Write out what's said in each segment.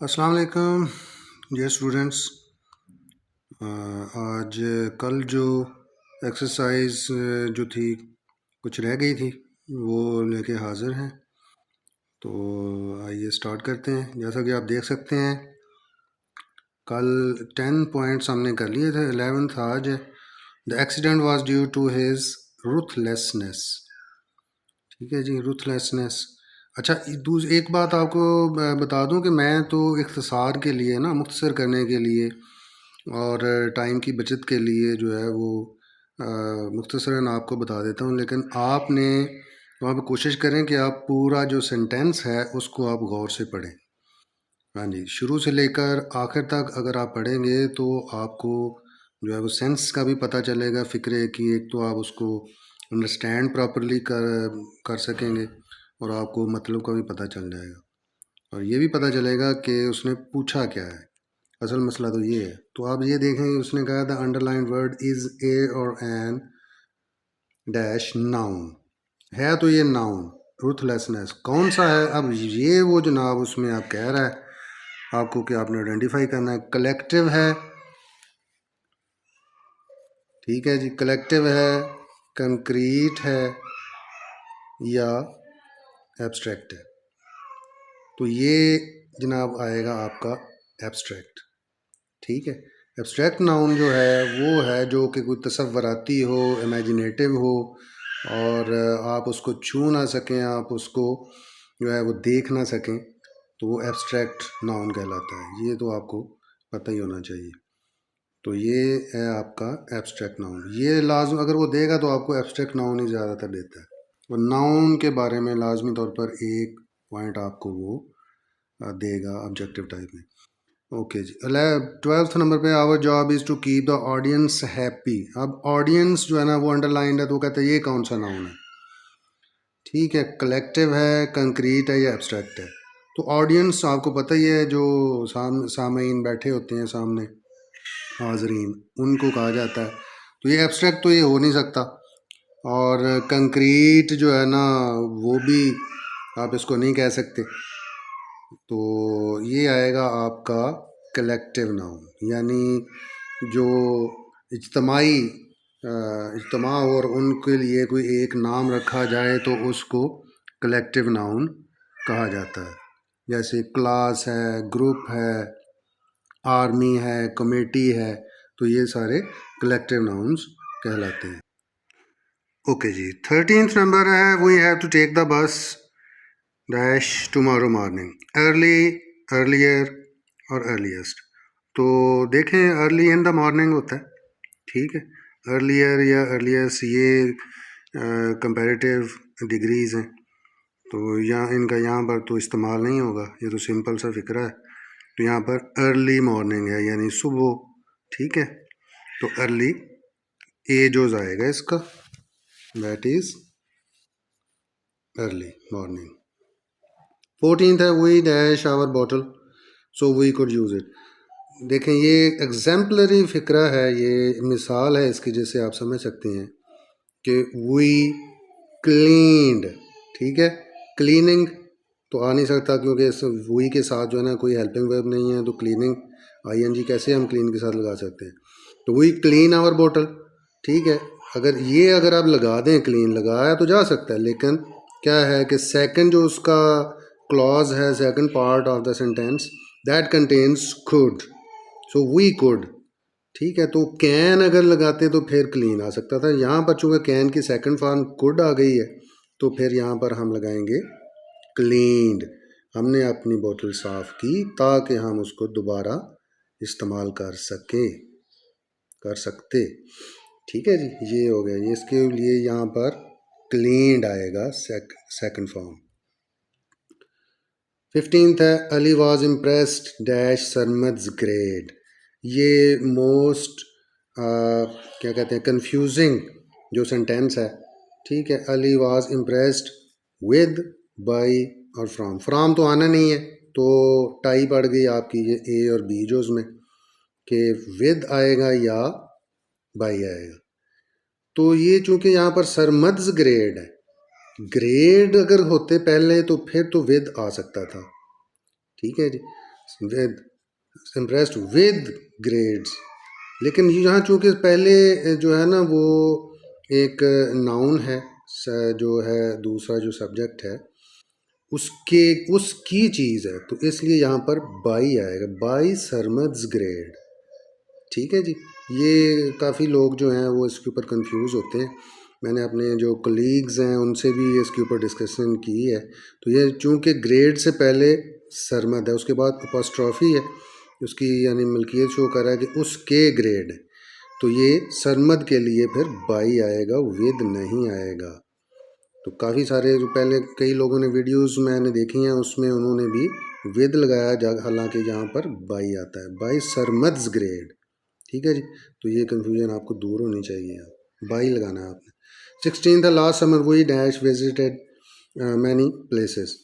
अस्सलाम वालेकुम dear students. आज कल जो एक्सरसाइज जो थी कुछ रह गई थी वो लेके हाज़िर हैं। तो आइए स्टार्ट करते हैं। जैसा कि आप देख सकते हैं कल 10 पॉइंट्स हमने कर लिए थे, 11th आज है। The accident was due to his ruthlessness. ठीक है जी, रूथलेसनेस। अच्छा, एक बात आपको बता दूं कि मैं तो इख्तिसार के लिए ना, मुख्तसर करने के लिए और टाइम की बचत के लिए जो है वो मुख्तसरन आपको बता देता हूँ, लेकिन आपने वहाँ पे कोशिश करें कि आप पूरा जो सेंटेंस है उसको आप गौर से पढ़ें। हाँ जी, शुरू से लेकर आखिर तक अगर आप पढ़ेंगे तो आपको जो है वो सेंस का भी पता चलेगा, फ़िक्रे की एक तो आप उसको अंडरस्टैंड प्रॉपरली कर सकेंगे और आपको मतलब का भी पता चल जाएगा और ये भी पता चलेगा कि उसने पूछा क्या है। असल मसला तो ये है। तो आप ये देखेंगे उसने कहा the underline word is a और एन डैश नाउन है, तो ये नाउन रूथलेसनेस कौन सा है? अब ये वो जनाब उसमें आप कह रहा है आपको कि आपने आइडेंटिफाई करना है। कलेक्टिव है, ठीक है जी, कलेक्टिव है, कंक्रीट है या एब्स्ट्रैक्ट है। तो ये जनाब आएगा आपका एब्स्ट्रैक्ट। ठीक है, एब्स्ट्रैक्ट नाउन जो है वो है जो कि कोई तसव्वुराती हो, इमेजिनेटिव हो और आप उसको छू ना सकें, आप उसको जो है वो देख ना सकें, तो वो एब्स्ट्रैक्ट नाउन कहलाता है। ये तो आपको पता ही होना चाहिए। तो ये है आपका एब्स्ट्रैक्ट नाउन। ये लाजम अगर वो देगा तो आपको एब्स्ट्रैक्ट नाउन ही ज़्यादातर देता है। और नाउन के बारे में लाजमी तौर पर एक पॉइंट आपको वो देगा ऑब्जेक्टिव टाइप में। ओके जी, 12th नंबर पे our job is to keep the audience happy. अब ऑडियंस जो है ना वो अंडरलाइंड है, तो वो कहते हैं ये कौन सा नाउन है? ठीक है, कलेक्टिव है, कंक्रीट है या एब्स्ट्रैक्ट है? तो ऑडियंस आपको पता ही है, जो सामईन बैठे होते हैं सामने, हाजरीन, उनको कहा जाता है। तो ये एब्स्ट्रैक्ट तो ये हो नहीं सकता। और कंक्रीट जो है ना वो भी आप इसको नहीं कह सकते। तो ये आएगा आपका कलेक्टिव नाउन, यानी जो इज्तमाही इज्तमा हो और उनके लिए कोई एक नाम रखा जाए तो उसको कलेक्टिव नाउन कहा जाता है। जैसे क्लास है, ग्रुप है, आर्मी है, कमेटी है, तो ये सारे कलेक्टिव नाउन्स कहलाते हैं। ओके जी, 13th नंबर है we have to take the bus dash tomorrow morning. Early, earlier और अर्लीस्ट। तो देखें अर्ली इन द मॉर्निंग होता है, ठीक है। अर्लियर या अर्लीस्ट ये कंपैरेटिव डिग्रीज़ हैं, तो यहाँ इनका यहाँ पर तो इस्तेमाल नहीं होगा, ये तो सिंपल सा फिक्रा है। तो यहाँ पर अर्ली मॉर्निंग है यानी सुबह, ठीक है। तो अर्ली ए जोज आएगा इसका, that is early morning. 14th है we dash our bottle so we could use it. देखें ये एग्जाम्पलरी फ़िक्रा है, ये मिसाल है इसकी जिससे आप समझ सकते हैं कि वी क्लीन्ड, ठीक है। क्लीनिंग तो आ नहीं सकता क्योंकि इस वी के साथ जो है ना कोई हेल्पिंग वर्ब नहीं है, तो क्लीनिंग आईएनजी कैसे हम क्लीन के साथ लगा सकते हैं? तो वी क्लीन आवर बोतल, ठीक है। अगर आप लगा दें, क्लीन लगाया तो जा सकता है, लेकिन क्या है कि सेकंड जो उसका क्लॉज है, second part of the sentence, that contains could, so we could, ठीक है। तो कैन अगर लगाते तो फिर क्लीन आ सकता था। यहाँ पर चूँकि कैन की सेकंड फॉर्म कुड आ गई है, तो फिर यहाँ पर हम लगाएंगे क्लीन्ड। हमने अपनी बोतल साफ़ की ताकि हम उसको दोबारा इस्तेमाल कर सकते, ठीक है जी। ये हो गया, ये इसके लिए यहाँ पर क्लीन्ड आएगा सेकंड फॉर्म। 15th है Ali was impressed dash Sarmad's grade. ये मोस्ट क्या कहते हैं कंफ्यूजिंग जो सेंटेंस है, ठीक है। Ali was impressed with, by और फ्राम तो आना नहीं है, तो टाई पड़ गई आपकी ये ए और बी जोज में कि विद आएगा या बाई आएगा। तो ये चूंकि यहाँ पर सरमद्स ग्रेड है, ग्रेड अगर होते पहले तो फिर तो विद आ सकता था, ठीक है जी। With, impressed with grades. लेकिन यहाँ चूँकि पहले जो है ना वो एक नाउन है, जो है दूसरा जो सब्जेक्ट है उसके उसकी चीज़ है, तो इसलिए यहाँ पर बाई आएगा, बाई सरमद्स ग्रेड। ठीक है जी। ये काफ़ी लोग जो हैं वो इसके ऊपर कंफ्यूज होते हैं। मैंने अपने जो कलीग्स हैं उनसे भी इसके ऊपर डिस्कशन की है। तो ये चूँकि ग्रेड से पहले सरमद है, उसके बाद अपॉस्ट्रॉफी है, उसकी यानी मिल्कियत शो कर रहा है कि उसके ग्रेड है, तो ये सरमद के लिए फिर बाई आएगा, विद नहीं आएगा। तो काफ़ी सारे जो पहले कई लोगों ने वीडियोस मैंने देखी हैं उसमें उन्होंने भी विद लगाया, हालांकि यहाँ पर बाई आता है, बाई सरमद्स ग्रेड। ठीक है जी। तो ये कन्फ्यूजन आपको दूर होनी चाहिए, आप बाई लगाना है आपने। 16 था last summer we dash visited many places.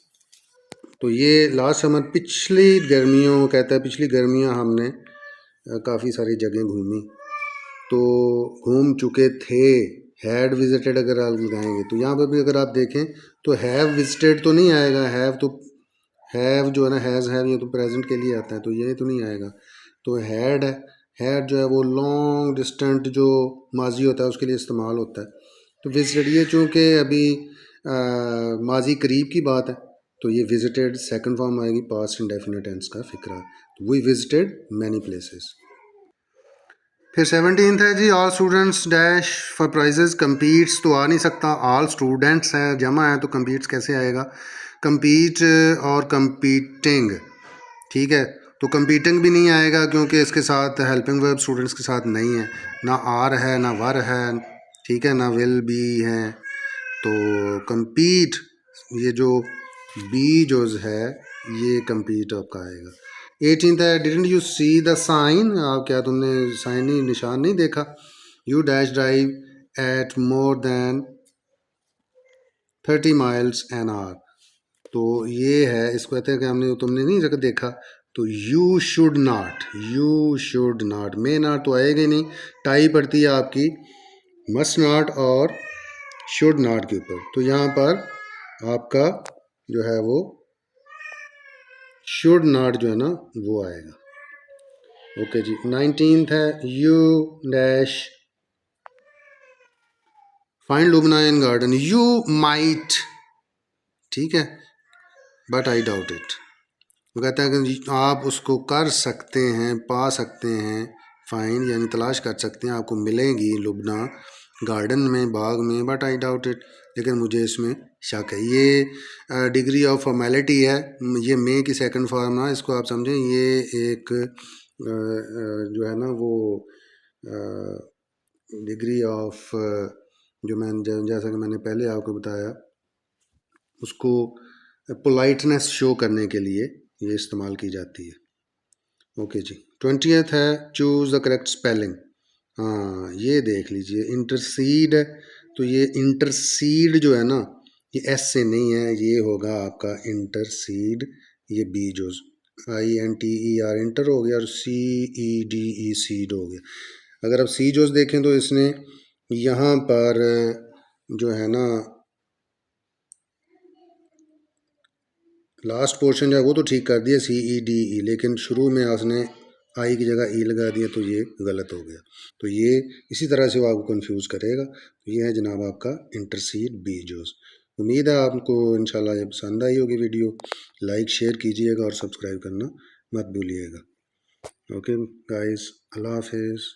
तो ये लास्ट समर पिछली गर्मियों कहता है, पिछली गर्मियाँ हमने काफ़ी सारी जगह घूमी, तो घूम चुके थे। हैड विजिटेड अगर आप लगाएंगे तो यहाँ पर भी अगर आप देखें तो हैव विजिटेड तो नहीं आएगा, हैव तो हैव जो है ना, हैज़ हैव ये तो प्रेजेंट के लिए आता है, तो ये तो नहीं आएगा। तो हैड है, हैड जो है वो लॉन्ग डिस्टेंट जो माजी होता है उसके लिए इस्तेमाल होता है। तो विजिटेड ये चूँकि अभी माजी करीब की बात है, तो ये विजिटेड सेकंड फॉर्म आएगी, पास्ट इंडेफिनिट टेंस का फिक्रा। तो वी विजिटेड मैनी प्लेसेस। फिर 17 है जी, all students dash for prizes competes, तो आ नहीं सकता, ऑल स्टूडेंट्स है, जमा है, तो कम्पीट्स कैसे आएगा, कम्पीट और कम्पीटिंग। ठीक है, तो कम्पीटिंग भी नहीं आएगा क्योंकि इसके साथ हेल्पिंग वर्ब स्टूडेंट्स के साथ नहीं है, ना आर है ना वर है, ठीक है, ना विल बी है। तो कम्पीट, ये जो बी जो है ये कम्पीट आपका आएगा। 18 है, didn't you see the sign, क्या तुमने साइन नहीं, निशान नहीं देखा। You dash drive at more than 30 miles an hour, तो ये है, इसको कहते हैं कि हमने तुमने नहीं देखा। तो you should not, you should not, may not तो आएगा नहीं, टाई पड़ती है आपकी मस्ट नॉट और शुड नॉट के ऊपर, तो यहाँ पर आपका जो है वो शुड नॉट जो है ना वो आएगा। ओके जी। 19 है, you dash find Lubna in garden, you might, ठीक है, बट आई डाउट इट। वो कहता है कि आप उसको कर सकते हैं, पा सकते हैं, फाइंड यानी तलाश कर सकते हैं, आपको मिलेगी लुबना गार्डन में, बाग में, बट आई डाउट इट, लेकिन मुझे इसमें शक है। ये डिग्री ऑफ फॉर्मेलिटी है, ये मे की सेकंड फॉर्म ना, इसको आप समझें, ये एक जो है ना वो डिग्री ऑफ जो मैं जैसा कि मैंने पहले आपको बताया, उसको पोलाइटनेस शो करने के लिए ये इस्तेमाल की जाती है। ओके जी। 20th है, चूज़ द करेक्ट स्पेलिंग। हाँ ये देख लीजिए, इंटरसीड है, तो ये इंटरसीड जो है ना ये एस से नहीं है, ये होगा आपका इंटरसीड। ये बी जो INTER इंटर हो गया और CEDE सीड हो गया। अगर आप सी जोस देखें तो इसने यहाँ पर जो है ना लास्ट पोर्शन जो है वो तो ठीक कर दिया CEDE, लेकिन शुरू में उसने आई की जगह ई लगा दिया, तो ये गलत हो गया। तो ये इसी तरह से वो आपको कंफ्यूज करेगा। तो ये है जनाब आपका इंटरसीड बी जोस। उम्मीद है आपको इंशाल्लाह ये पसंद आई होगी वीडियो। लाइक शेयर कीजिएगा और सब्सक्राइब करना मत भूलिएगा। ओके गाइस, अल्लाह हाफिज़।